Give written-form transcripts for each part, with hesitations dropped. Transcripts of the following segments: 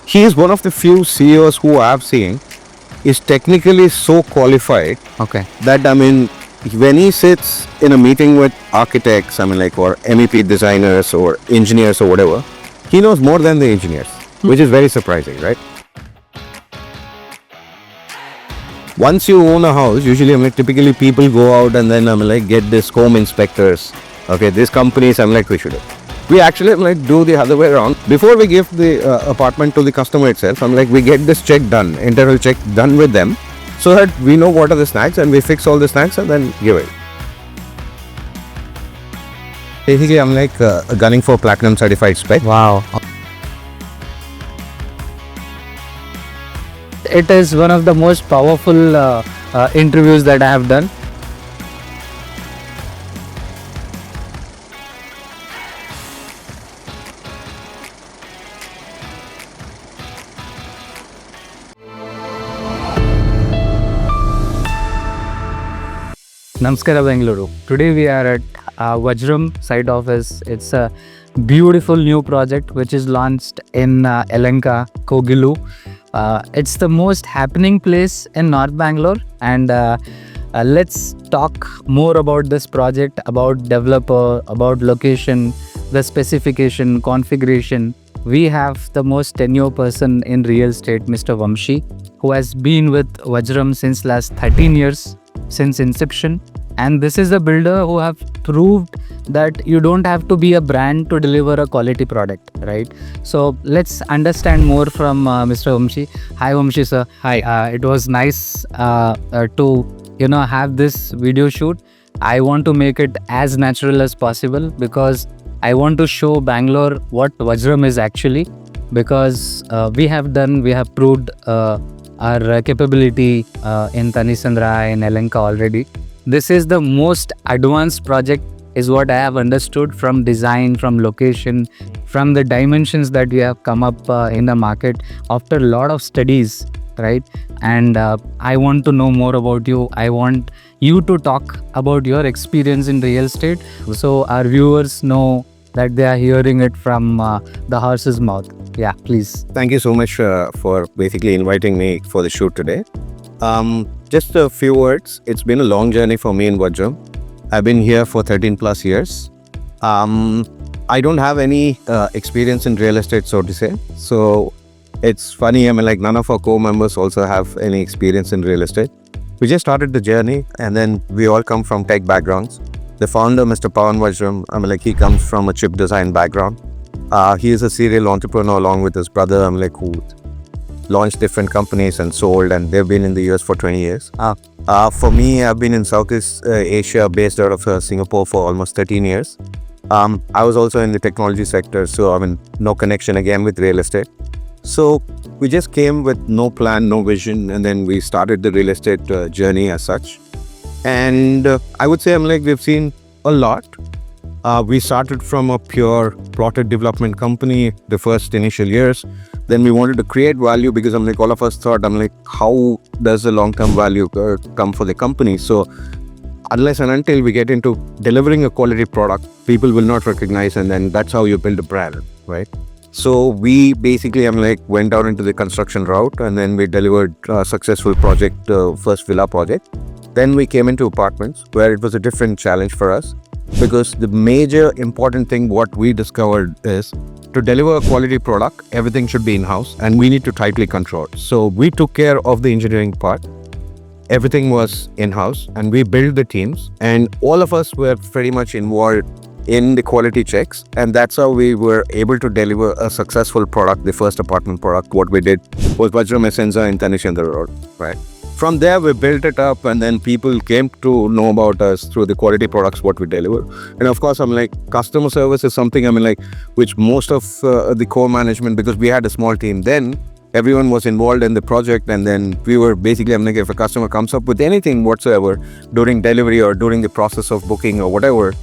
he is one of the few CEOs who I've seen is technically so qualified Okay. that, I mean, when he sits in a meeting with architects, I mean, like, or MEP designers or engineers or whatever, he knows more than the engineers, which is very surprising, right? Once you own a house, usually, I mean, typically people go out and then, I mean, like, get this home inspectors. Okay, these companies, I'm like, we should. We actually, I'm like, do the other way around. Before we give the apartment to the customer itself, I'm like, we get this check done, internal check done with them, so that we know what are the snacks and we fix all the snacks and then give it. Basically, I'm like gunning for platinum certified spec. Wow. It is one of the most powerful interviews that I have done. Namaskara Bengaluru. Today we are at Vajram site office. It's a beautiful new project which is launched in Elena Kilu. It's the most happening place in North Bangalore, and let's talk more about this project, about developer, about location, the specification, configuration. We have the most tenure person in real estate, Mr. Vamshi, who has been with Vajram since last 13 years, since inception. And this is a builder who have proved that you don't have to be a brand to deliver a quality product, right? So let's understand more from Mr. Vamshi. Hi Vamshi sir. Hi. It was nice to have this video shoot. I want to make it as natural as possible because I want to show Bangalore what Vajram is actually, because we have proved our capability in Tanisandra and Elenka already. This is the most advanced project is what I have understood from design, from location, from the dimensions that we have come up in the market after a lot of studies, right? And I want to know more about you. I want you to talk about your experience in real estate so our viewers know that they are hearing it from the horse's mouth. Yeah, please. Thank you so much for basically inviting me for the shoot today. Just a few words. It's been a long journey for me in Vajram. I've been here for 13 plus years. I don't have any experience in real estate, so to say. So it's funny, I mean, like, none of our co-members also have any experience in real estate. We just started the journey, and then we all come from tech backgrounds. The founder, Mr. Pawan Vajram, I mean, like, he comes from a chip design background. He is a serial entrepreneur along with his brother, I mean, like, who launched different companies and sold, and they've been in the US for 20 years. For me, I've been in Southeast Asia, based out of Singapore for almost 13 years. I was also in the technology sector, so I mean, no connection again with real estate. So we just came with no plan, no vision, and then we started the real estate journey as such. And I would say, I'm like, we've seen a lot. We started from a pure plotted development company the first initial years. Then we wanted to create value because, I'm like, all of us thought, I'm like, how does the long-term value come for the company? So unless and until we get into delivering a quality product, people will not recognize, and then that's how you build a brand, right? So we basically, I'm like, went out into the construction route, and then we delivered a successful project, first villa project. Then we came into apartments, where it was a different challenge for us, because the major important thing what we discovered is to deliver a quality product, everything should be in-house, and we need to tightly control. So we took care of the engineering part. Everything was in-house, and we built the teams, and all of us were pretty much involved in the quality checks, and that's how we were able to deliver a successful product. The first apartment product, what we did was Vajram Essenza in Tanishandra Road, right? From there, we built it up, and then people came to know about us through the quality products what we deliver. And of course, I'm like, customer service is something, I mean, like, which most of the core management, because we had a small team then, everyone was involved in the project, and then we were basically, I'm like, if a customer comes up with anything whatsoever during delivery or during the process of booking or whatever,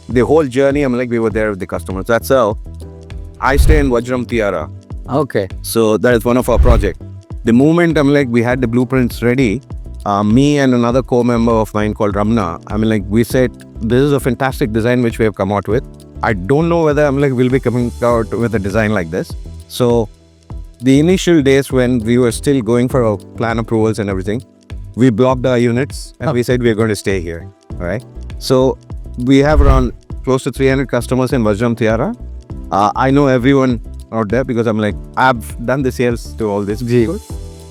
the whole journey, I'm like, we were there with the customers. That's how I stay in Vajram Tiara. Okay. So that is one of our projects. The moment, I'm like, we had the blueprints ready, me and another co-member of mine called Ramna, I mean, like, we said, this is a fantastic design which we have come out with. I don't know whether, I'm like, we'll be coming out with a design like this. So the initial days when we were still going for our plan approvals and everything, we blocked our units and we said we're going to stay here. All right. So we have around close to 300 customers in Vajram Tiara. I know everyone out there because I've done the sales to all these people.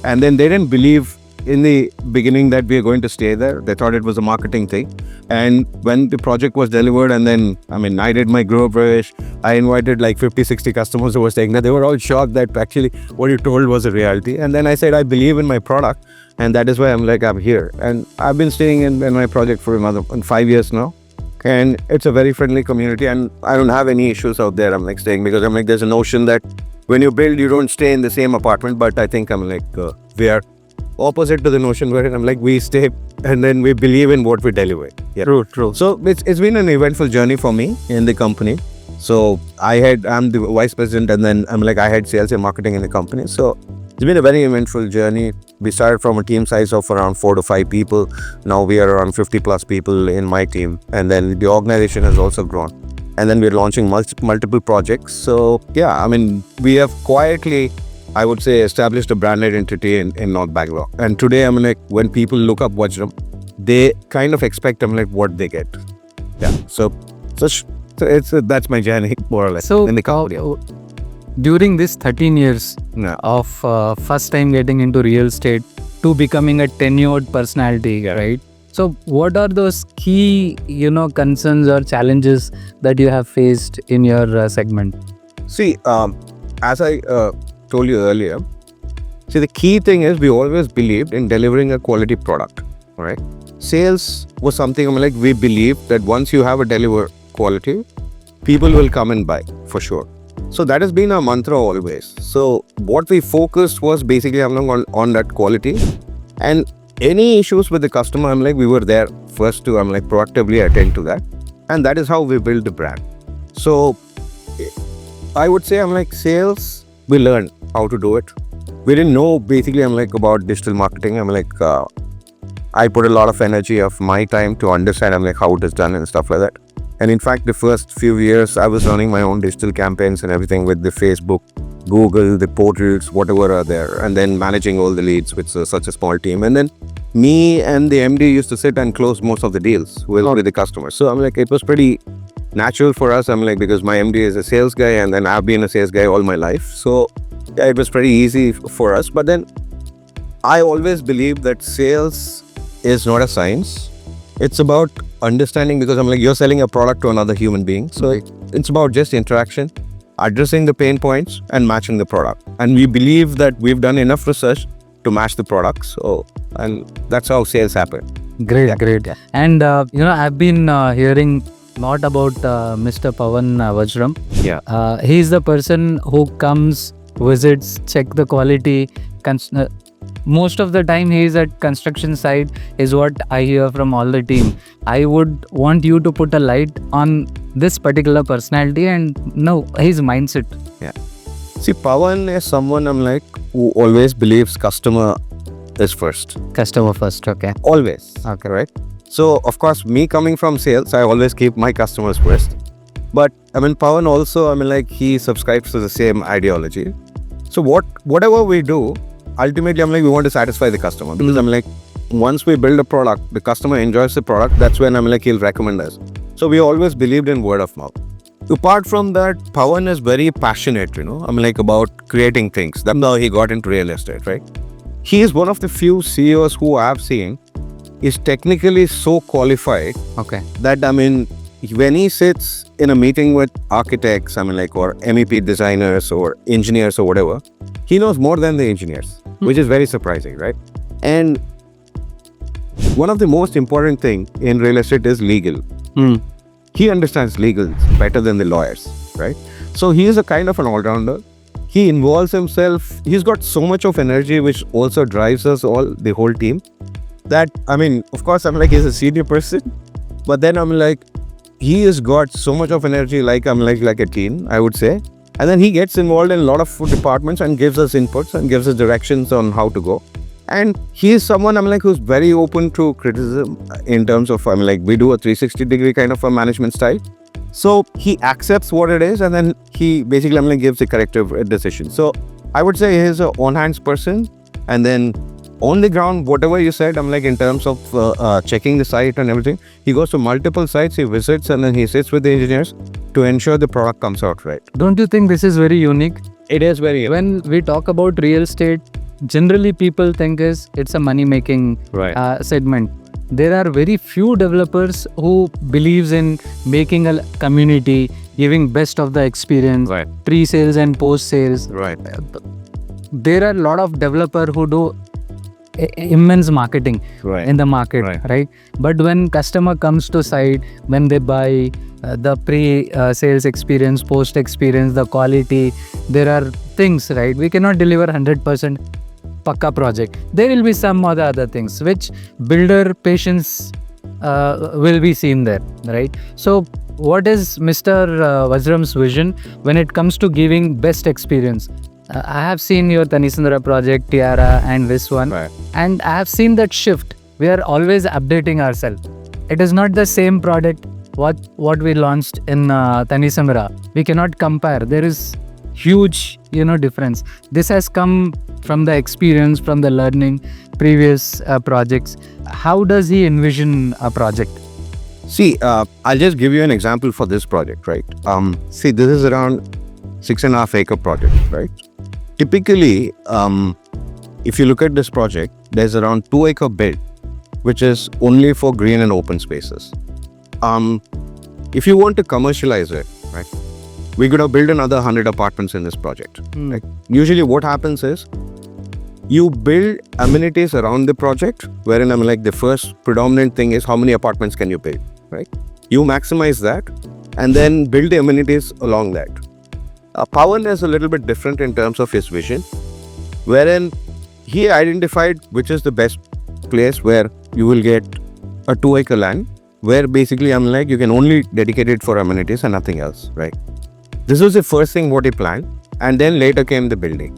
And then they didn't believe in the beginning that we are going to stay there. They thought it was a marketing thing. And when the project was delivered, and then, I did my group rush, I invited like 50, 60 customers who were saying that they were all shocked that actually what you told was a reality. And then I said, I believe in my product. And that is why I'm here. And I've been staying in my project for another 5 years now. And it's a very friendly community. And I don't have any issues out there. Staying because there's a notion that when you build, you don't stay in the same apartment. But I think we are opposite to the notion where we stay and then we believe in what we deliver. Yeah. True. So it's been an eventful journey for me in the company. So I'm the vice president, and then I had sales and marketing in the company. So it's been a very eventful journey. We started from a team size of around 4 to 5 people. Now we are around 50 plus people in my team, and then the organization has also grown. And then we're launching multiple projects. So yeah, we have quietly, I would say, established a brand identity in North Bangalore. And today, when people look up Vajram, they kind of expect, what they get. Yeah. So that's my journey, more or less. So in the company. During this 13 years of first time getting into real estate to becoming a tenured personality, right? So what are those key, concerns or challenges that you have faced in your segment? See, as I told you earlier, the key thing is we always believed in delivering a quality product. All right. Sales was something we believe that once you have a deliver quality, people will come and buy for sure. So that has been our mantra always. So what we focused was basically on that quality, and any issues with the customer, we were there first to proactively attend to that, and that is how we build the brand. So I would say sales, we learned how to do it. We didn't know basically about digital marketing. I put a lot of energy of my time to understand how it is done and stuff like that. And in fact, the first few years I was running my own digital campaigns and everything with the Facebook, Google, the portals, whatever are there, and then managing all the leads with such a small team. And then me and the MD used to sit and close most of the deals with the customers. So it was pretty natural for us. Because my MD is a sales guy, and then I've been a sales guy all my life. So yeah, it was pretty easy for us. But then I always believe that sales is not a science. It's about understanding, because you're selling a product to another human being. So it's about just interaction, addressing the pain points and matching the product. And we believe that we've done enough research to match the products. So, and that's how sales happen. Great. And I've been hearing lot about Mr. Pawan Vajram. Yeah. He's the person who comes, visits, check the quality. Most of the time he is at construction site is what I hear from all the team. I would want you to put a light on this particular personality and his mindset. Yeah. See, Pawan is someone who always believes customer is first. Customer first, okay. Always. Okay. Right? So, of course, me coming from sales, I always keep my customers first. But, Pawan also, he subscribes to the same ideology. So, whatever we do, ultimately, we want to satisfy the customer. Because, once we build a product, the customer enjoys the product, that's when, he'll recommend us. So, we always believed in word of mouth. Apart from that, Pawan is very passionate, about creating things. That's how he got into real estate, right? He is one of the few CEOs who I have seen is technically so qualified. Okay. That, when he sits in a meeting with architects, or MEP designers or engineers or whatever, he knows more than the engineers, which is very surprising, right? And one of the most important thing in real estate is legal. He understands legal better than the lawyers, right? So he is a kind of an all-rounder. He involves himself. He's got so much of energy, which also drives us all, the whole team. That, of course, he's a senior person, but then he has got so much of energy, like a teen, I would say. And then he gets involved in a lot of departments and gives us inputs and gives us directions on how to go. And he is someone who's very open to criticism in terms of we do a 360-degree kind of a management style. So he accepts what it is, and then he basically gives the corrective decision. So I would say he's a on-hands person, and then on the ground, whatever you said, I'm like in terms of checking the site and everything, he goes to multiple sites, he visits, and then he sits with the engineers to ensure the product comes out right. Don't you think this is very unique? It is very When we talk about real estate, generally people think it's a money-making right. segment. There are very few developers who believes in making a community, giving best of the experience, Right. pre-sales and post-sales. Right. There are a lot of developers who do immense marketing Right. in the market, Right. right? But when customer comes to site, when they buy the pre-sales experience, post experience, the quality, there are things, right? We cannot deliver 100% pakka project. There will be some other things which builder patience will be seen there, right? So what is Mr. Vajram's vision when it comes to giving best experience? I have seen your Tanisandra project, Tiara, and this one, Right. and I have seen that shift. We are always updating ourselves. It is not the same product what we launched in Tanisandra. We cannot compare. There is huge, difference. This has come from the experience, from the learning, previous projects. How does he envision a project? See, I'll just give you an example for this project, right? See, this is around 6.5 acre project, right? Typically, if you look at this project, there's around 2 acre bed, which is only for green and open spaces. If you want to commercialize it, right, we're going to build another 100 apartments in this project. Right? Usually what happens is, you build amenities around the project, wherein I'm like the first predominant thing is how many apartments can you build, right? You maximize that and then build the amenities along that. Pawan is a little bit different in terms of his vision, wherein he identified which is the best place where you will get a 2 acre land, where basically I'm like you can only dedicate it for amenities and nothing else, right? This was the first thing what he planned, and then later came the building.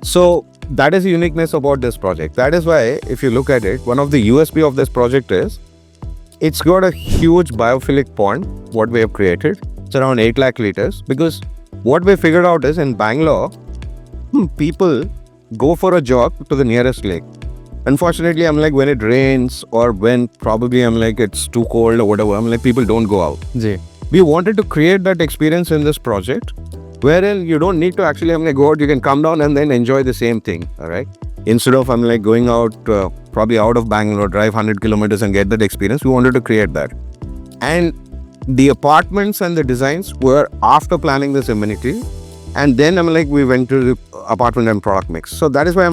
So that is the uniqueness about this project. That is why if you look at it, one of the USP of this project is it's got a huge biophilic pond, what we have created. It's around 8 lakh liters, because what we figured out is in Bangalore, people go for a jog to the nearest lake. Unfortunately, I'm like when it rains or when probably I'm like it's too cold or whatever, I'm like people don't go out. Ji. We wanted to create that experience in this project, wherein you don't need to actually go out, you can come down and then enjoy the same thing, all right? Instead of going out probably out of Bangalore, drive 100 kilometers and get that experience, we wanted to create that. And the apartments and the designs were after planning this amenity, and then we went to the apartment and product mix. So that is why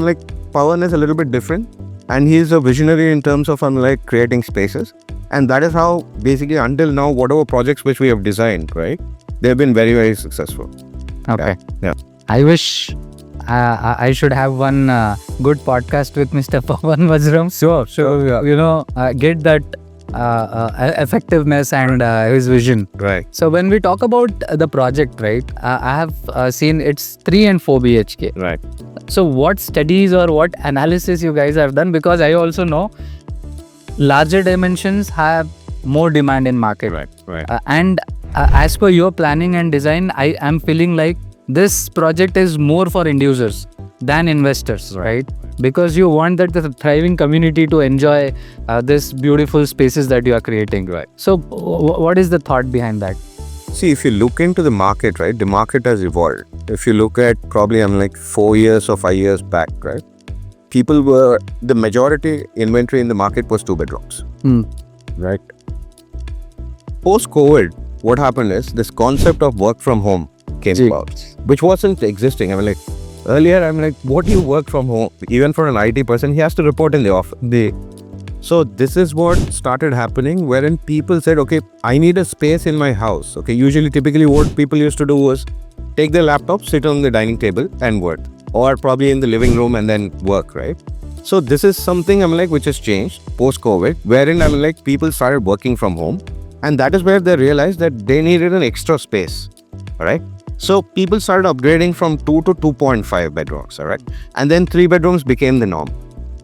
Pawan is a little bit different, and he is a visionary in terms of creating spaces. And that is how basically until now, whatever projects which we have designed, right, they've been very, very successful. Okay. Yeah. I wish I should have one good podcast with Mr. Pawan Vajram. Sure. Get that effectiveness and his vision. Right. So when we talk about the project, right, I have seen it's 3 and 4 BHK. Right. So what studies or what analysis you guys have done? Because I also know larger dimensions have more demand in market. Right. And as per your planning and design, I am feeling like this project is more for end users than investors, right? Because you want that the thriving community to enjoy this beautiful spaces that you are creating. Right. So what is the thought behind that? See, if you look into the market, right, the market has evolved. If you look at probably 4 years or 5 years back, right, the majority inventory in the market was 2 bedrooms. Right. Post-COVID, what happened is this concept of work from home came about, which wasn't existing. Earlier, what do you work from home? Even for an IT person, he has to report in the office. So this is what started happening, wherein people said, okay, I need a space in my house. Okay, typically what people used to do was take their laptop, sit on the dining table and work, or probably in the living room and then work, right? So this is something which has changed post-COVID, wherein people started working from home, and that is where they realized that they needed an extra space, all right? So people started upgrading from 2 to 2.5 bedrooms, all right? And then 3 bedrooms became the norm.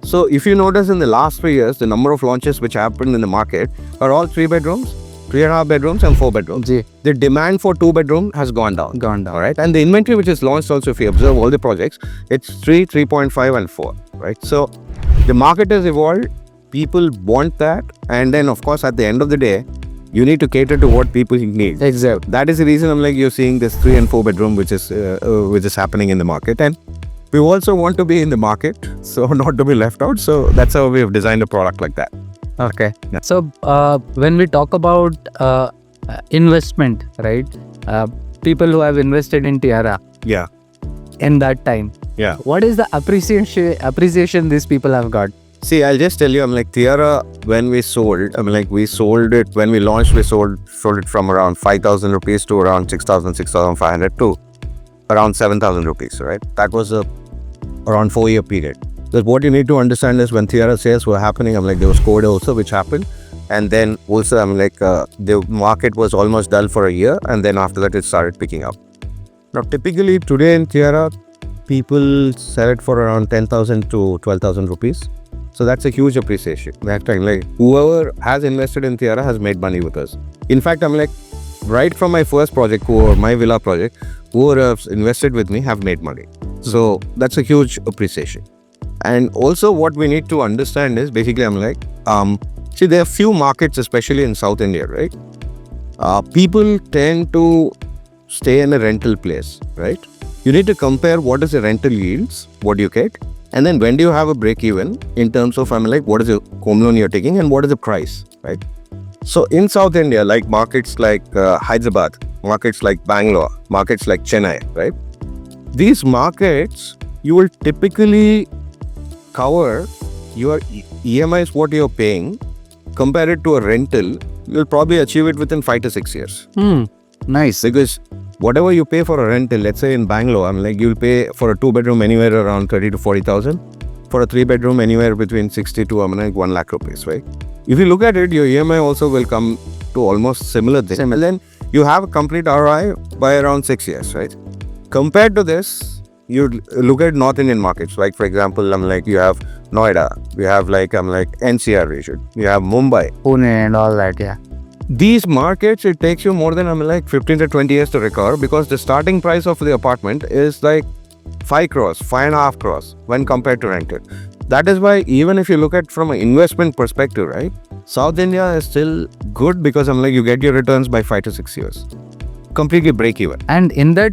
So if you notice in the last 3 years, the number of launches which happened in the market are all 3 bedrooms. 3.5 bedrooms and 4 bedrooms. Ji. The demand for 2 bedroom has gone down. All right. And the inventory which is launched also, if you observe all the projects, it's 3, 3.5 and 4. Right. So the market has evolved. People want that. And then of course at the end of the day, you need to cater to what people need. Exactly. That is the reason I'm like, you're seeing this 3 and 4 bedroom which is happening in the market. And we also want to be in the market, so not to be left out. So that's how we have designed a product like that. Okay. Yeah. So when we talk about investment, right? People who have invested in Tiara Yeah. in that time, Yeah. what is the appreciation these people have got? See, I'll just tell you, I'm like, Tiara, when we sold, we sold it, when we launched, we sold it from around 5,000 rupees to around 6,000, 6,500 to around 7,000 rupees, right? That was around 4-year period. But what you need to understand is when Tiara sales were happening, there was COVID also, which happened. And then also, the market was almost dull for a year. And then after that, it started picking up. Now, typically today in Tiara, people sell it for around 10,000 to 12,000 rupees. So that's a huge appreciation. That time, whoever has invested in Tiara has made money with us. In fact, right from my first project or my villa project, whoever has invested with me have made money. So that's a huge appreciation. And also what we need to understand is basically, see, there are few markets, especially in South India, right? People tend to stay in a rental place, right? You need to compare what is the rental yields, what do you get, and then when do you have a break even in terms of, what is the home loan you're taking and what is the price, right? So in South India, markets like Hyderabad, markets like Bangalore, markets like Chennai, right? These markets, you will typically cover your EMIs, what you're paying, compare it to a rental, you'll probably achieve it within 5 to 6 years. Nice. Because whatever you pay for a rental, let's say in Bangalore, you'll pay for a 2 bedroom anywhere around 30 to 40,000. For a 3 bedroom anywhere between 60 to 1 lakh rupees, right? If you look at it, your EMI also will come to almost similar thing. And then you have a complete ROI by around 6 years, right? Compared to this, you look at North Indian markets, for example, you have Noida, you have NCR region, you have Mumbai, Pune and all that, yeah. These markets, it takes you more than 15 to 20 years to recover because the starting price of the apartment is 5 crores, 5.5 crores when compared to rented. That is why even if you look at from an investment perspective, right, South India is still good because you get your returns by 5 to 6 years. Completely break even. And in that,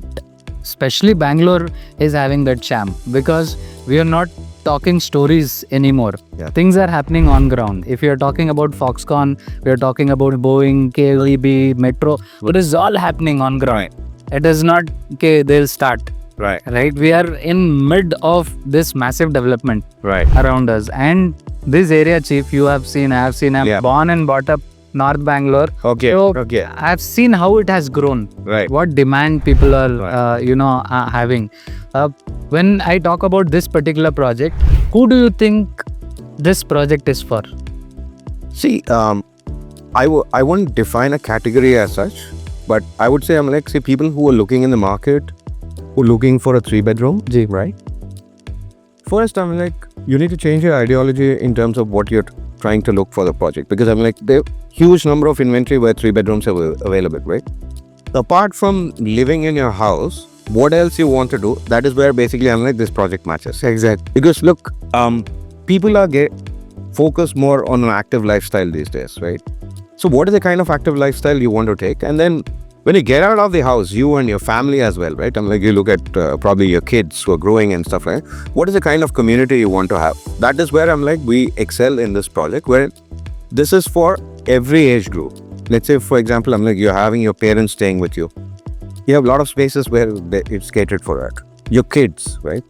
especially Bangalore is having that charm because we are not talking stories anymore. Yeah. Things are happening on ground. If you're talking about Foxconn, we're talking about Boeing, KLEB, Metro, it is all happening on ground. It is not, okay, they'll start. Right. We are in mid of this massive development Right. around us. And this area, Chief, you have seen, I have seen, I'm Yeah. born and brought up North Bangalore. Okay. So Okay. I've seen how it has grown. Right. What demand people are, Right. having. When I talk about this particular project, who do you think this project is for? See, I won't define a category as such, but I would say say people who are looking in the market, who are looking for a 3 bedroom, right? First, you need to change your ideology in terms of what you're trying to look for the project because there are huge number of inventory where 3 bedrooms are available, right? Apart from living in your house, what else you want to do? That is where basically this project matches. Exactly. Because look, people are focused more on an active lifestyle these days, right? So what is the kind of active lifestyle you want to take? And then when you get out of the house, you and your family as well, right? You look at probably your kids who are growing and stuff, right? What is the kind of community you want to have? That is where we excel in this project, where this is for every age group. Let's say, for example, you're having your parents staying with you. You have a lot of spaces where it's catered for that. Your kids, right?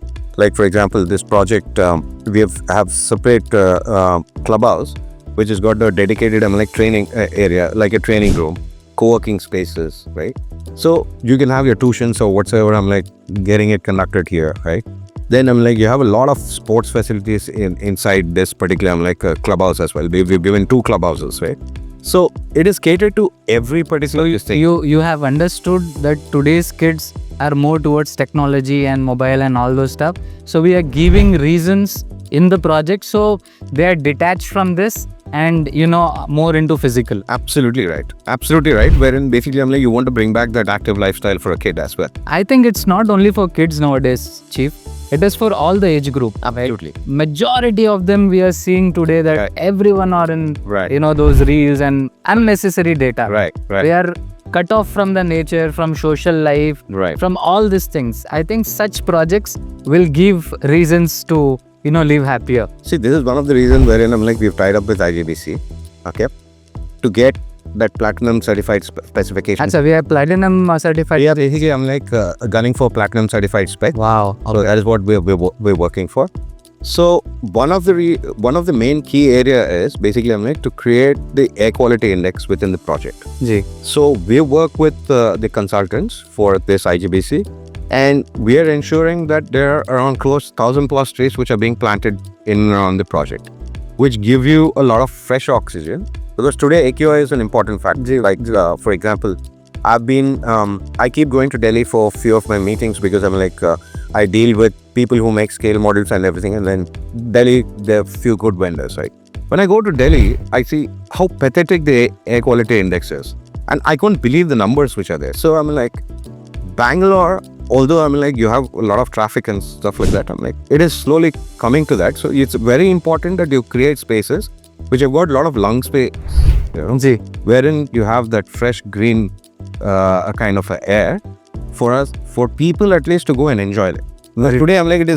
For example, this project, we have separate clubhouse, which has got a dedicated training area, like a training room, co-working spaces, right? So you can have your tuitions or whatsoever, getting it conducted here, right? Then you have a lot of sports facilities inside this particular clubhouse as well. We've given 2 clubhouses, right? So it is catered to every particular thing. You have understood that today's kids are more towards technology and mobile and all those stuff. So we are giving reasons in the project so they are detached from this and more into physical. Absolutely right. Absolutely right. Wherein basically I'm like, you want to bring back that active lifestyle for a kid as well. I think it's not only for kids nowadays, Chief. It is for all the age group. Absolutely. Right? Majority of them we are seeing today that Right. everyone are in Right. those reels and unnecessary data. Right. They are cut off from the nature, from social life, Right. from all these things. I think such projects will give reasons to live happier. See, this is one of the reasons wherein I'm like, we've tied up with IGBC, okay, to get that platinum certified specification. So we are platinum certified. Yeah, basically I'm like gunning for platinum certified spec. Wow. So that is what we're working for. So one of the main key area is basically I'm like to create the air quality index within the project. Ji. So we work with the consultants for this IGBC, and we are ensuring that there are around close 1,000 plus trees which are being planted in and around the project, which give you a lot of fresh oxygen. Because today AQI is an important factor. Like for example, I keep going to Delhi for a few of my meetings because I'm like I deal with people who make scale models and everything, and then Delhi there are few good vendors, right? When I go to Delhi, I see how pathetic the air quality index is, and I can't believe the numbers which are there. So I'm like, Bangalore, although I'm like you have a lot of traffic and stuff like that, I'm like it is slowly coming to that. So it's very important that you create spaces which have got a lot of lung space, Ji. wherein you have that fresh green kind of air for people at least to go and enjoy it. Today I'm like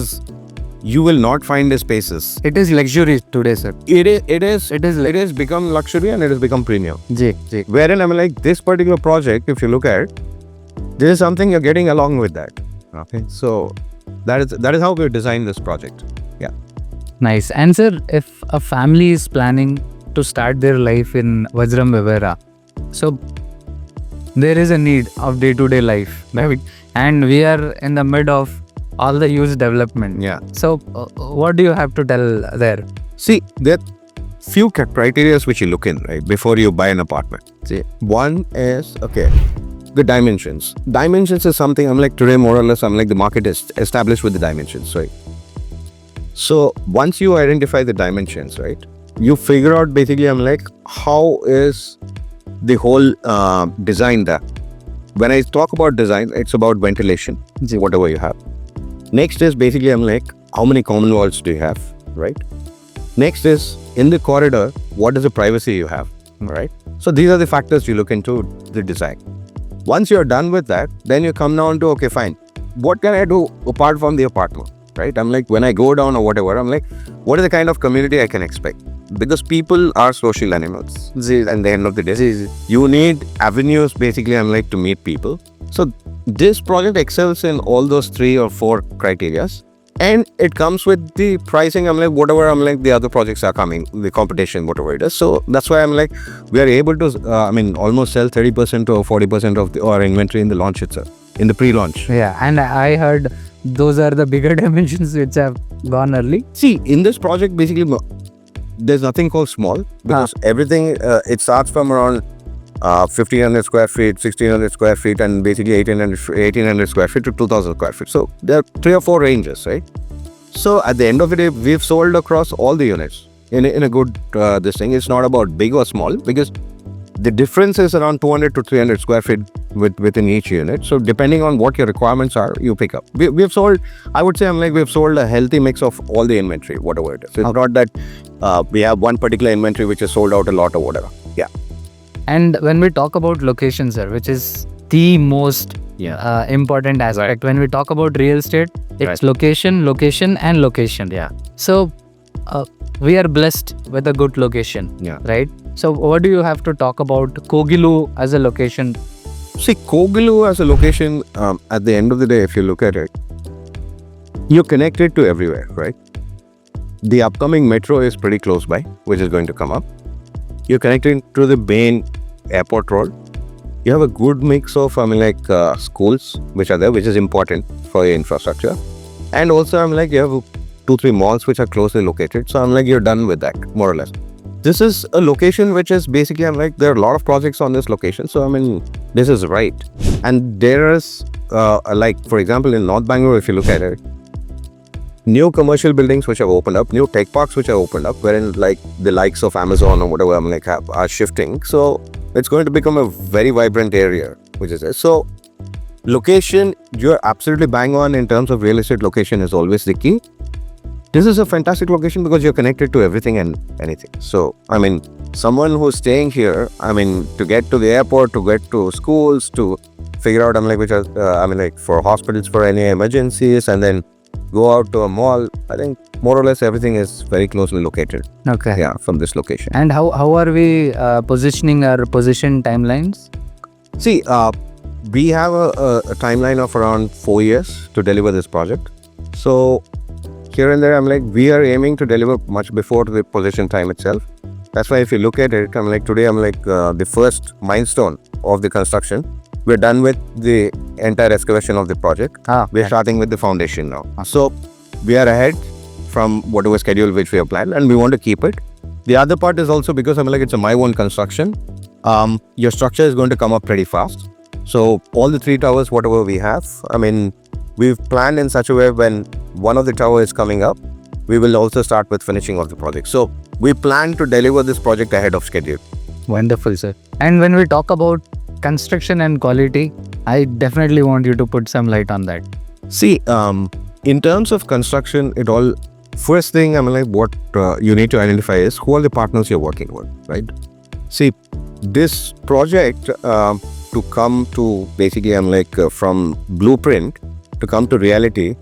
you will not find the spaces. It is luxury today, sir. It has become luxury and it has become premium. Ji. Wherein I'm like this particular project, if you look at it, this is something you're getting along with that. Okay, so that is how we've designed this project. Yeah. Nice. And sir, if a family is planning to start their life in Vajram Vivera, so there is a need of day-to-day life, right? And we are in the mid of all the youth development. Yeah. So what do you have to tell there? See, there are few criteria which you look in, right, before you buy an apartment. See, one is, okay, the dimensions. Dimensions is something I'm like today more or less I'm like the market is established with the dimensions, right? So once you identify the dimensions, right, you figure out basically I'm like how is the whole design there. When I talk about design, it's about ventilation, whatever you have. Next is basically I'm like how many common walls do you have, right? Next is in the corridor, what is the privacy you have, right? So these are the factors you look into the design. Once you're done with that, then you come down to, okay, fine, what can I do apart from the apartment, right? I'm like, when I go down or whatever, I'm like, what is the kind of community I can expect? Because people are social animals. At the end of the day, you need avenues basically, I'm like, to meet people. So this project excels in all those 3 or 4 criterias. And it comes with the pricing, I'm like, whatever, I'm like, the other projects are coming, the competition, whatever it is. So that's why I'm like, we are able to, almost sell 30% or 40% of our inventory in the launch itself, in the pre-launch. Yeah, and I heard those are the bigger dimensions which have gone early. See, in this project, basically, there's nothing called small because everything, it starts from around 1,500 square feet, 1,600 square feet, and basically 1,800 square feet to 2,000 square feet. So there are 3 or 4 ranges, right? So at the end of the day, we've sold across all the units in a good this thing. It's not about big or small because the difference is around 200 to 300 square feet within each unit. So depending on what your requirements are, you pick up. We've sold, I would say, we've sold a healthy mix of all the inventory, whatever it is. It's not that we have one particular inventory which is sold out a lot or whatever. Yeah. And when we talk about location, sir, which is the most important aspect. When we talk about real estate, it's location, location, and location. Yeah. So we are blessed with a good location. Yeah. Right. So what do you have to talk about Kogilu as a location? See, Kogilu as a location, at the end of the day, if you look at it, you're connected to everywhere, right? The upcoming metro is pretty close by, which is going to come up. You're connected to the main airport road. You have a good mix of, schools which are there, which is important for your infrastructure. And also, you have 2-3 malls which are closely located. So, you're done with that, more or less. This is a location which is basically, there are a lot of projects on this location. So, this is right. And there is, for example, in North Bangalore, if you look at it, new commercial buildings which have opened up, new tech parks which have opened up, wherein like the likes of Amazon or whatever are shifting. So it's going to become a very vibrant area, which is there. So location, you're absolutely bang on in terms of real estate. Location is always the key. This is a fantastic location because you're connected to everything and anything. So, I mean, someone who's staying here, I mean, to get to the airport, to get to schools, to figure out, which are, for hospitals, for any emergencies, and then go out to a mall, I think more or less everything is very closely located. Okay. Yeah, from this location. And how are we positioning our position timelines? See, we have a timeline of around 4 years to deliver this project. So, here and there, we are aiming to deliver much before the possession time itself. That's why if you look at it, today, the first milestone of the construction. We're done with the entire excavation of the project. We're starting with the foundation now. So, we are ahead from whatever schedule which we have planned, and we want to keep it. The other part is also because it's a my own construction. Your structure is going to come up pretty fast. So, all the 3 towers, whatever we have, we've planned in such a way when one of the tower is coming up, we will also start with finishing of the project. So we plan to deliver this project ahead of schedule. Wonderful, sir. And when we talk about construction and quality, I definitely want you to put some light on that. See, in terms of construction, first thing, what you need to identify is who are the partners you're working with, right? See, this project to come to basically, from blueprint to come to reality,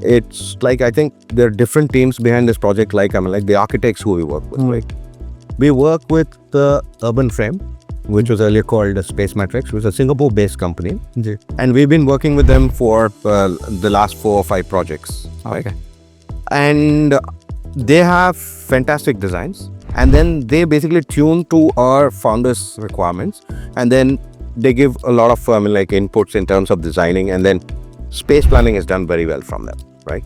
it's like, I think there are different teams behind this project, like the architects who we work with, right? We work with the Urban Frame, which was earlier called Space Matrix, which is a Singapore-based company. And we've been working with them for the last 4 or 5 projects. Okay. And they have fantastic designs. And then they basically tune to our founders' requirements. And then they give a lot of inputs in terms of designing, and then space planning is done very well from them, right?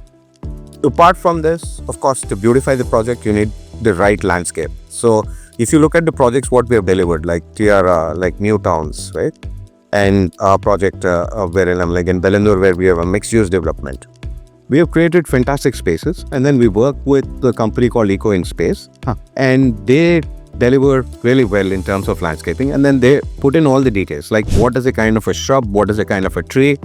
Apart from this, of course, to beautify the project, you need the right landscape. So if you look at the projects what we have delivered, like Tiara, like New Towns, right? And our project wherein in Bellandur, where we have a mixed-use development. We have created fantastic spaces, and then we work with the company called Eco in Space, and they deliver really well in terms of landscaping, and then they put in all the details, like what is a kind of a shrub, what is a kind of a tree.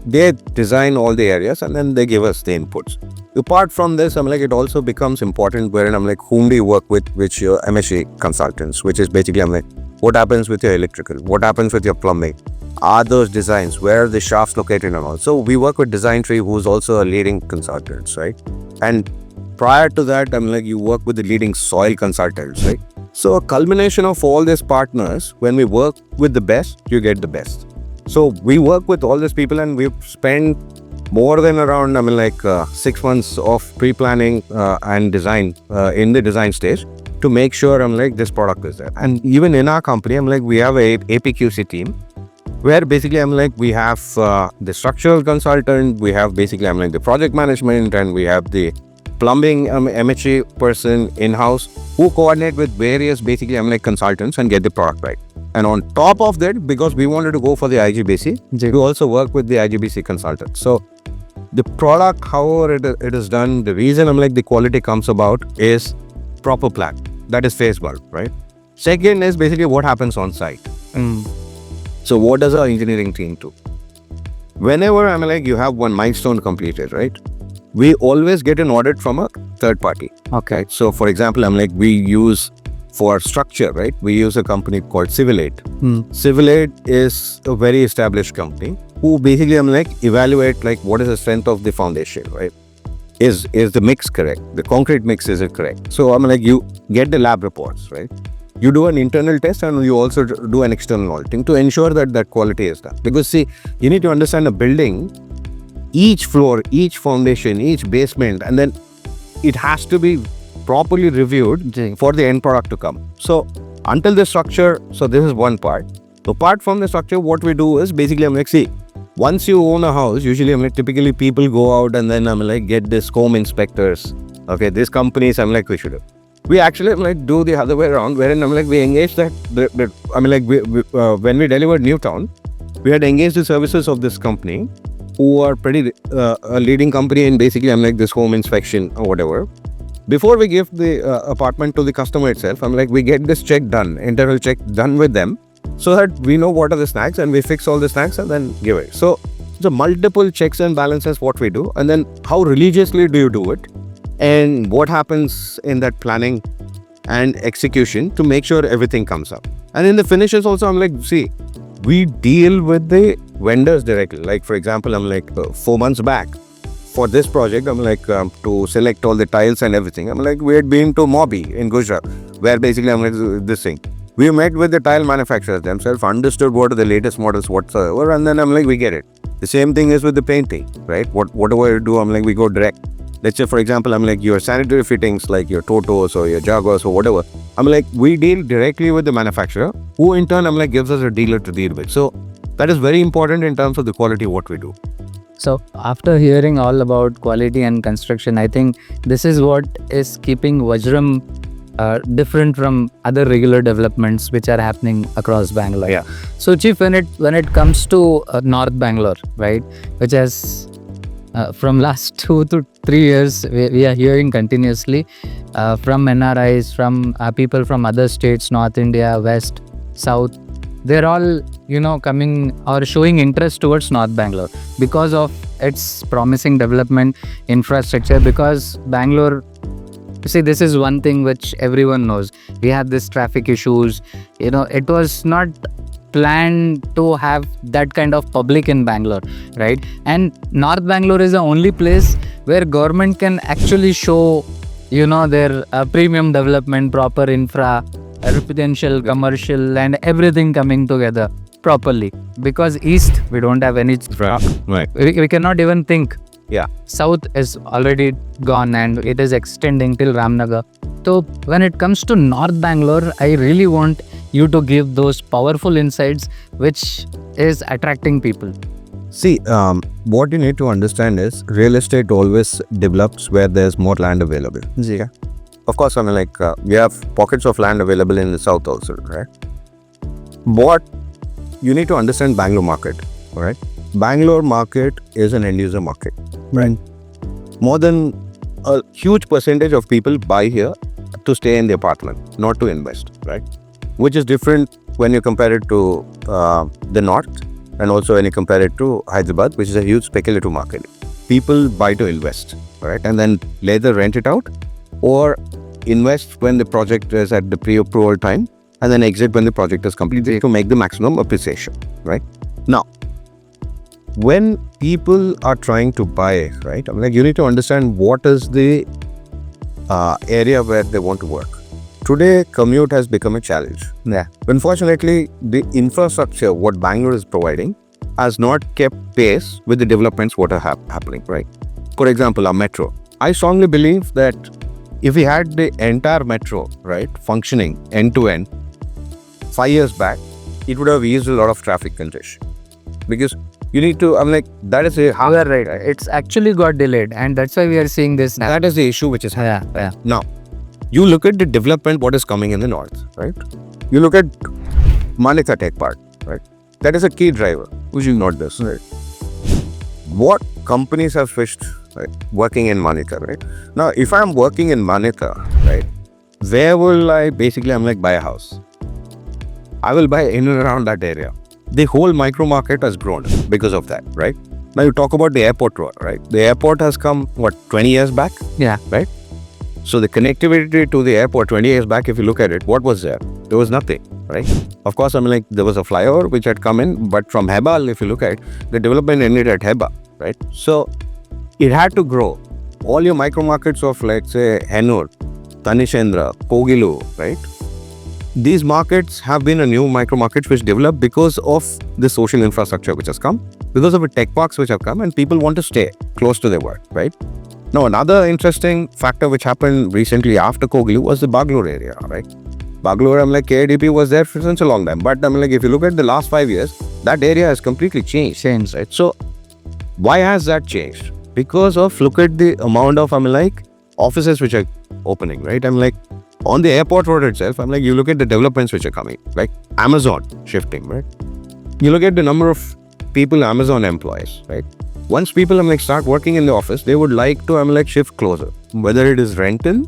They design all the areas, and then they give us the inputs. Apart from this, it also becomes important wherein whom do you work with, which your MSc consultants, which is basically what happens with your electrical, what happens with your plumbing, are those designs, where are the shafts located and all. So we work with Design Tree, who's also a leading consultant, right? And prior to that, you work with the leading soil consultants, right? So a culmination of all these partners, when we work with the best, you get the best. So we work with all these people, and we've spent more than around 6 months of pre-planning and design in the design stage to make sure this product is there. And even in our company, we have a APQC team, where basically we have the structural consultant, we have basically the project management, and we have the plumbing MHA person in-house who coordinate with various basically consultants and get the product right. And on top of that, because we wanted to go for the IGBC, we also work with the IGBC consultant. So the product, however it is done, the reason the quality comes about is proper plan. That is phase 1, right? Second is basically what happens on site. So what does our engineering team do? Whenever you have one milestone completed, right? We always get an audit from a third party. Okay. Right? So for example, we use for structure, right? We use a company called Civilate. Civilate is a very established company who basically evaluate what is the strength of the foundation, right? Is the mix correct? The concrete mix, is it correct? So you get the lab reports, right? You do an internal test, and you also do an external auditing to ensure that quality is done. Because see, you need to understand a building, each floor, each foundation, each basement, and then it has to be properly reviewed for the end product to come. So until the structure, so this is one part. Apart from the structure, what we do is basically see, once you own a house, usually typically people go out and then get this home inspectors. Okay, these companies we should have. We actually do the other way around, wherein we engage that when we delivered Newtown, we had engaged the services of this company who are pretty a leading company in basically I'm like this home inspection or whatever. Before we give the apartment to the customer itself, I'm like, we get this check done, internal check done with them, so that we know what are the snacks and we fix all the snacks and then give it. So the multiple checks and balances what we do, and then how religiously do you do it, and what happens in that planning and execution to make sure everything comes up. And in the finishes also, I'm like, see, we deal with the vendors directly. Like for example, I'm like 4 months back for this project, I'm like to select all the tiles and everything. I'm like, we had been to Mobi in Gujarat, where basically I'm like this thing. We met with the tile manufacturers themselves, understood what are the latest models whatsoever, and then I'm like, we get it. The same thing is with the painting, right? Whatever you do, I'm like, we go direct. Let's say, for example, I'm like your sanitary fittings, like your Totos or your Jaguars or whatever. I'm like, we deal directly with the manufacturer, who in turn, I'm like, gives us a dealer to deal with. So that is very important in terms of the quality of what we do. So after hearing all about quality and construction, I think this is what is keeping Vajram different from other regular developments which are happening across Bangalore. Yeah. So Chief, when it comes to North Bangalore, right, which has from last 2 to 3 years, we are hearing continuously from NRIs, from people from other states, North India, West, South. They're all, coming or showing interest towards North Bangalore because of its promising development infrastructure. Because Bangalore, see, this is one thing which everyone knows. We have this traffic issues. It was not planned to have that kind of public in Bangalore, right? And North Bangalore is the only place where government can actually show, their premium development, proper infra, residential, commercial, and everything coming together properly. Because East, we don't have any. Right. We cannot even think. Yeah. South is already gone and it is extending till Ramnagar. So when it comes to North Bangalore, I really want you to give those powerful insights which is attracting people. See, what you need to understand is real estate always develops where there's more land available. Yeah. Of course, I mean, like we have pockets of land available in the south also, right? But you need to understand Bangalore market, all right? Bangalore market is an end user market, right? More than a huge percentage of people buy here to stay in the apartment, not to invest, right? Which is different when you compare it to the north, and also when you compare it to Hyderabad, which is a huge speculative market. People buy to invest, right? And then later rent it out, or invest when the project is at the pre-approval time, and then exit when the project is completed to make the maximum appreciation, right? Now, when people are trying to buy, right, I'm like, you need to understand what is the area where they want to work. Today, commute has become a challenge. Yeah. Unfortunately, the infrastructure, what Bangalore is providing, has not kept pace with the developments what are happening, right? For example, our metro. I strongly believe that if we had the entire metro, right, functioning end to end, 5 years back, it would have eased a lot of traffic congestion. Because you need to, I'm like, that is a... You are right. It's actually got delayed, and that's why we are seeing this now. That is the issue which is happening. Yeah. Now, you look at the development, what is coming in the north, right? You look at Maneka Tech Park, right? That is a key driver, which is not this, right? What companies have switched, right, working in Maneka, right? Now, if I'm working in Maneka, right, where will I basically, I'm like, buy a house? I will buy in and around that area. The whole micro market has grown because of that, right? Now you talk about the airport road, right? The airport has come, 20 years back? Yeah. Right? So the connectivity to the airport 20 years back, if you look at it, what was there? There was nothing, right? Of course, I mean, like, there was a flyover which had come in, but from Hebal, if you look at it, the development ended at Heba, right? So it had to grow. All your micro markets of, let's say, Hennur, Tanishendra, Kogilu, right? These markets have been a new micro market which developed because of the social infrastructure which has come, because of the tech parks which have come, and people want to stay close to their work, right? Now, another interesting factor which happened recently after Kogilu was the Bangalore area, right? Bangalore, I'm like, KIDP was there for such a long time, but I'm like, if you look at the last 5 years, that area has completely changed, right? So, why has that changed? Because of, look at the amount of, offices which are opening, right? I'm like, on the airport road itself, I'm like, you look at the developments which are coming, like Amazon shifting, right? You look at the number of people Amazon employs, right? once people start working in the office, they would like to shift closer, whether it is rental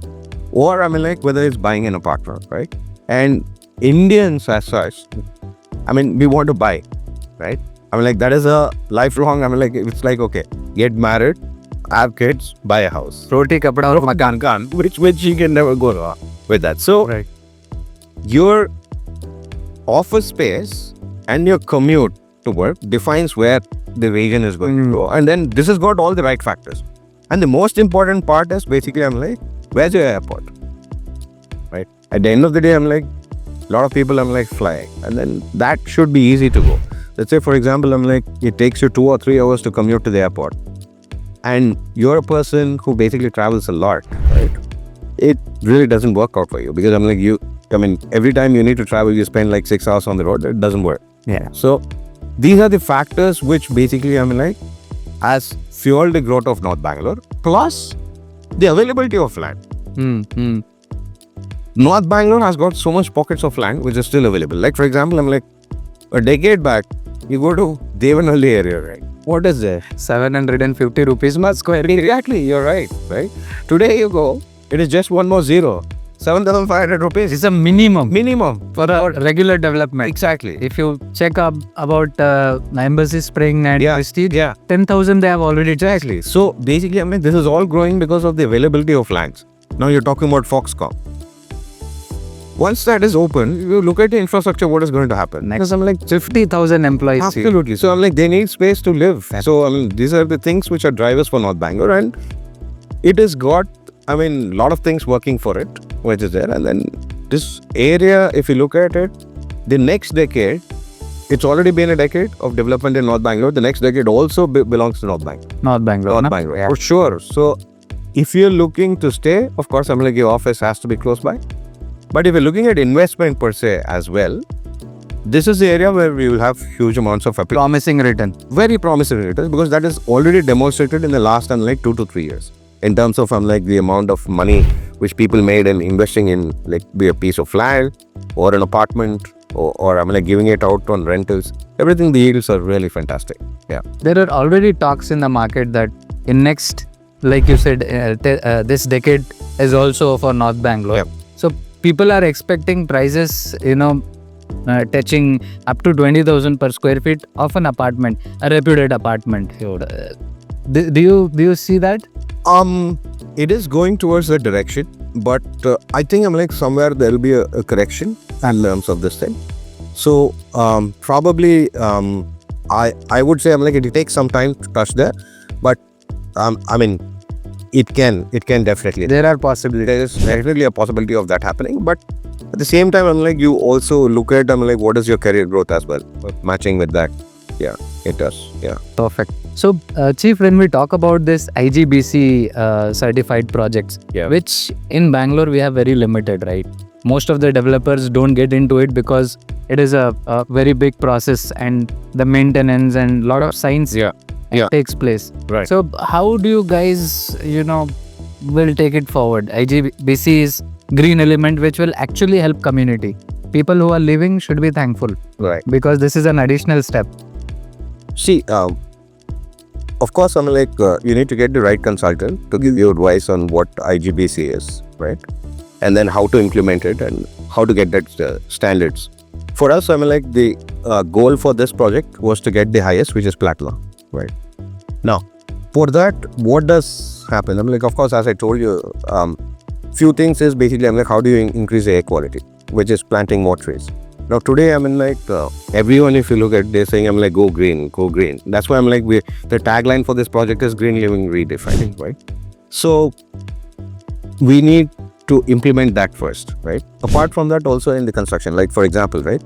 or whether it's buying an apartment, right? And Indians as such, we want to buy, right? That is a lifelong, it's like, okay, get married, have kids, buy a house. Roti, kapda aur makan. Which you can never go wrong with that. So, Right. your office space and your commute to work defines where the region is going to go. And then this has got all the right factors. And the most important part is basically, where's your airport? Right? At the end of the day, a lot of people, flying. And then that should be easy to go. Let's say, for example, it takes you 2 or 3 hours to commute to the airport. And you're a person who basically travels a lot, right? It really doesn't work out for you because every time you need to travel, you spend 6 hours on the road. It doesn't work. Yeah. So these are the factors which basically has fueled the growth of North Bangalore, plus the availability of land. North Bangalore has got so much pockets of land which is still available. Like, for example, a decade back, you go to Devanhalli area, right? What is there? 750 rupees per square meter. Exactly, you're right? Today you go, it is just one more zero. 7,500 rupees. It's a minimum For for a regular development. Exactly. If you check up about Embassy Spring and Prestige, Yeah. 10,000 they have already. Exactly. So basically, this is all growing because of the availability of lands. Now you're talking about Foxconn. Once that is open, you look at the infrastructure, what is going to happen? Next, 50,000 employees. Absolutely. So they need space to live. So these are the things which are drivers for North Bangalore, and it has got a lot of things working for it, which is there. And then this area, if you look at it, the next decade, it's already been a decade of development in North Bangalore. The next decade also belongs to North Bangalore. North Bangalore. Yeah. For sure. So if you're looking to stay, of course, your office has to be close by. But if you're looking at investment per se as well, this is the area where we will have huge amounts of Promising return. very promising returns, because that is already demonstrated in the last 2 to 3 years in terms of the amount of money which people made in investing in be a piece of land or an apartment or giving it out on rentals. Everything, the yields are really fantastic. Yeah. There are already talks in the market that in next, like you said, this decade is also for North Bangalore. Yeah. So people are expecting prices, touching up to 20,000 per square feet of an apartment, a reputed apartment. Do you see that? It is going towards that direction, but I think somewhere there will be a correction in terms of this thing. So probably I would say it will take some time to touch there, but it can definitely. There are possibilities. There is definitely a possibility of that happening, but at the same time, you also look at what is your career growth as well, matching with that. Yeah, it does. Yeah. Perfect. So, Chief, when we talk about this IGBC certified projects, which in Bangalore we have very limited, right? Most of the developers don't get into it because it is a very big process and the maintenance and lot of science takes place. Right. So, how do you guys, will take it forward? IGBC is green element which will actually help community. People who are living should be thankful. Right. Because this is an additional step. See, of course, you need to get the right consultant to give you advice on what IGBC is, right? And then how to implement it and how to get that standards. For us, the goal for this project was to get the highest, which is Platinum, right? Now, for that, what does happen? Of course, as I told you, few things is basically, how do you increase the air quality, which is planting more trees. Now today, everyone, if you look at, they're saying, go green, go green. That's why the tagline for this project is green living redefined, right? So we need to implement that first, right? Apart from that, also in the construction, for example, right?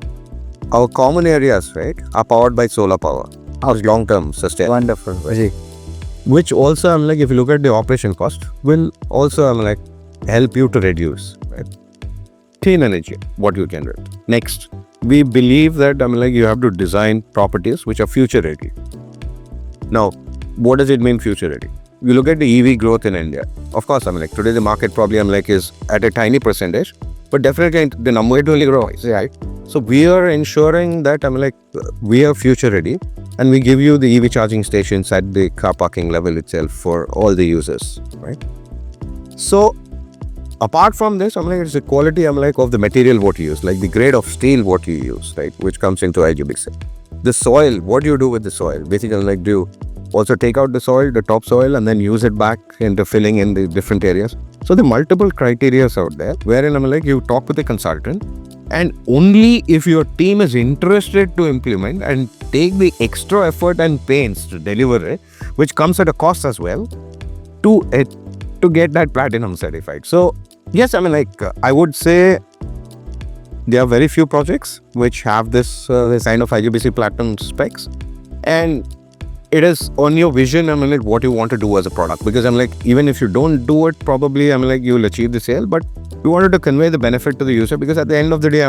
Our common areas, right, are powered by solar power. Our long-term sustain. Wonderful. Right? Which also, if you look at the operation cost, will also, help you to reduce, right? Clean energy, what you generate. Next, we believe that you have to design properties which are future ready. Now, what does it mean future ready? You look at the EV growth in India. Of course, today the market probably is at a tiny percentage, but definitely the number will grow, right? So we are ensuring that we are future ready, and we give you the EV charging stations at the car parking level itself for all the users, right? So apart from this, it's the quality of the material what you use, like the grade of steel what you use, right, which comes into IGBC. The soil, what do you do with the soil? Basically, do you also take out the soil, the topsoil, and then use it back into filling in the different areas? So the multiple criteria out there, wherein you talk with the consultant, and only if your team is interested to implement and take the extra effort and pains to deliver it, which comes at a cost as well, to get that platinum certified. So yes, I would say there are very few projects which have this kind of IGBC Platinum specs, and it is on your vision, what you want to do as a product. Because even if you don't do it, probably you'll achieve the sale, but we wanted to convey the benefit to the user, because at the end of the day,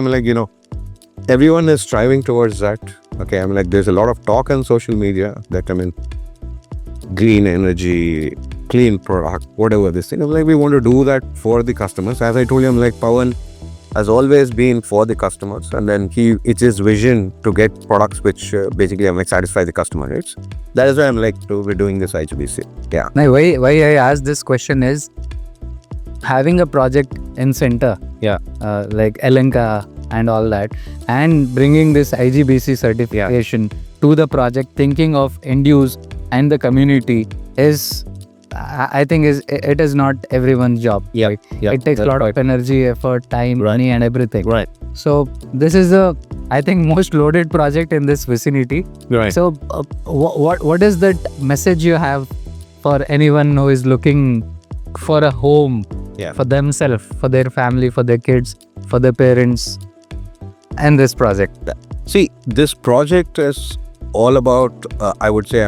everyone is striving towards that. Okay, there's a lot of talk on social media that green energy, clean product, whatever this thing. We want to do that for the customers. As I told you, Pawan has always been for the customers, and then it's his vision to get products which basically satisfy the customer needs. That is why we're doing this IGBC. Yeah. Now, why I asked this question is, having a project in center, like Elenka and all that, and bringing this IGBC certification to the project, thinking of end use and the community is, I think it is not everyone's job. Right? It takes a lot of energy, effort, time, money, and everything. Right. So this is I think most loaded project in this vicinity. Right. So what is that message you have for anyone who is looking for a home for themselves, for their family, for their kids, for their parents, and this project? See, this project is all about, I would say,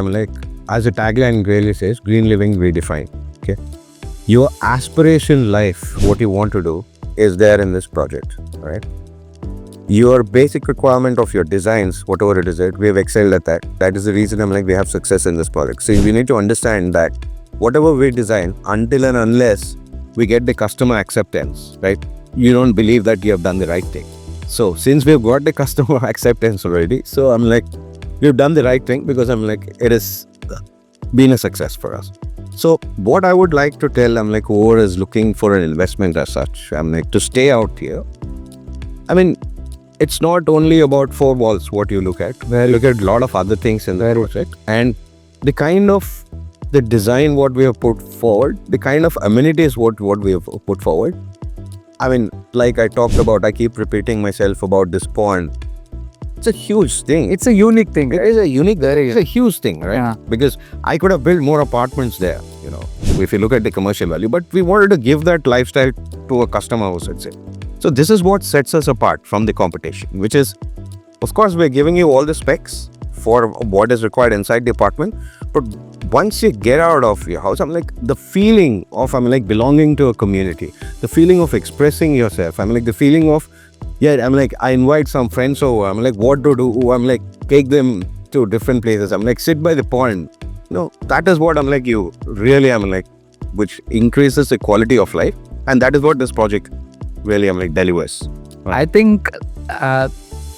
as the tagline really says, green living redefined. Okay, your aspiration life, what you want to do, is there in this project, right? Your basic requirement of your designs, whatever it is, we have excelled at that. That is the reason we have success in this project. So we need to understand that whatever we design, until and unless we get the customer acceptance, right, you don't believe that you have done the right thing. So since we've got the customer acceptance already, so we've done the right thing, because it has been a success for us. So what I would like to tell whoever is looking for an investment as such, to stay out here, it's not only about four walls what you look at. We look at a lot of other things in the project, and the kind of the design what we have put forward, the kind of amenities what we have put forward. Like I talked about, I keep repeating myself about this pond. It's a huge thing. It's a unique thing. It is a unique thing. It's a huge thing, right? Yeah. Because I could have built more apartments there, if you look at the commercial value. But we wanted to give that lifestyle to a customer who sits it. So this is what sets us apart from the competition, which is, of course, we're giving you all the specs for what is required inside the apartment. But once you get out of your house, the feeling of, belonging to a community, the feeling of expressing yourself, the feeling of, I invite some friends over, what to do, take them to different places, sit by the pond. That is what, you really, which increases the quality of life. And that is what this project really, delivers. I think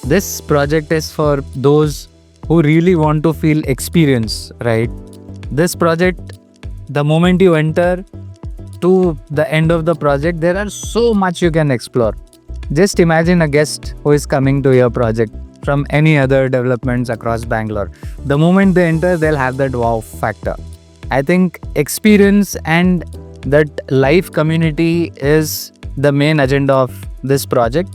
this project is for those who really want to feel experience, right? This project, the moment you enter to the end of the project, there are so much you can explore. Just imagine a guest who is coming to your project from any other developments across Bangalore. The moment they enter, they'll have that wow factor. I think experience and that life community is the main agenda of this project.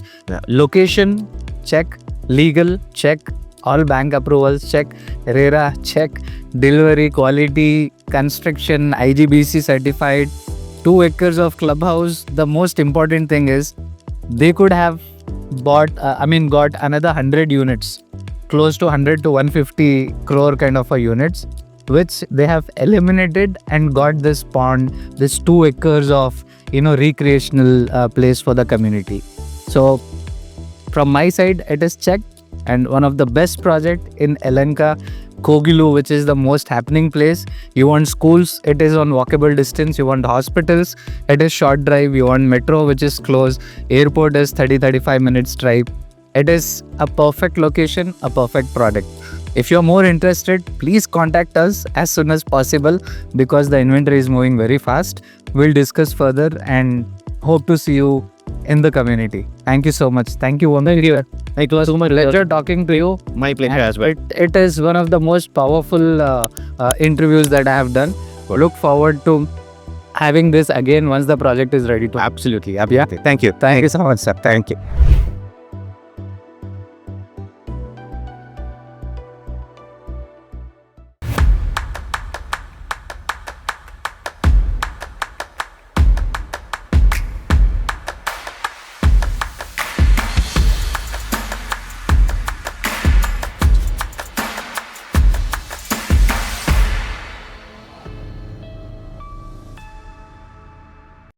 Location, check. Legal, check. All bank approvals, check. RERA, check. Delivery, quality, construction, IGBC certified. 2 acres of clubhouse. The most important thing is they could have got another 100 units, close to 100 to 150 crore kind of a units, which they have eliminated and got this pond, this 2 acres of recreational place for the community. So from my side, it is checked, and one of the best project in Elenka, Kogilu, which is the most happening place. You want schools, it is on walkable distance. You want hospitals, it is short drive. You want metro, which is close. Airport is 30-35 minutes drive. It is a perfect location, a perfect product. If you're more interested, please contact us as soon as possible because the inventory is moving very fast. We'll discuss further and hope to see you in the community. Thank you so much. Thank you, Woman. It was my pleasure talking to you. My pleasure as well. It is one of the most powerful interviews that I have done. Look forward to having this again once the project is ready to. Absolutely. Thank you. Thank you so much, sir. Thank you.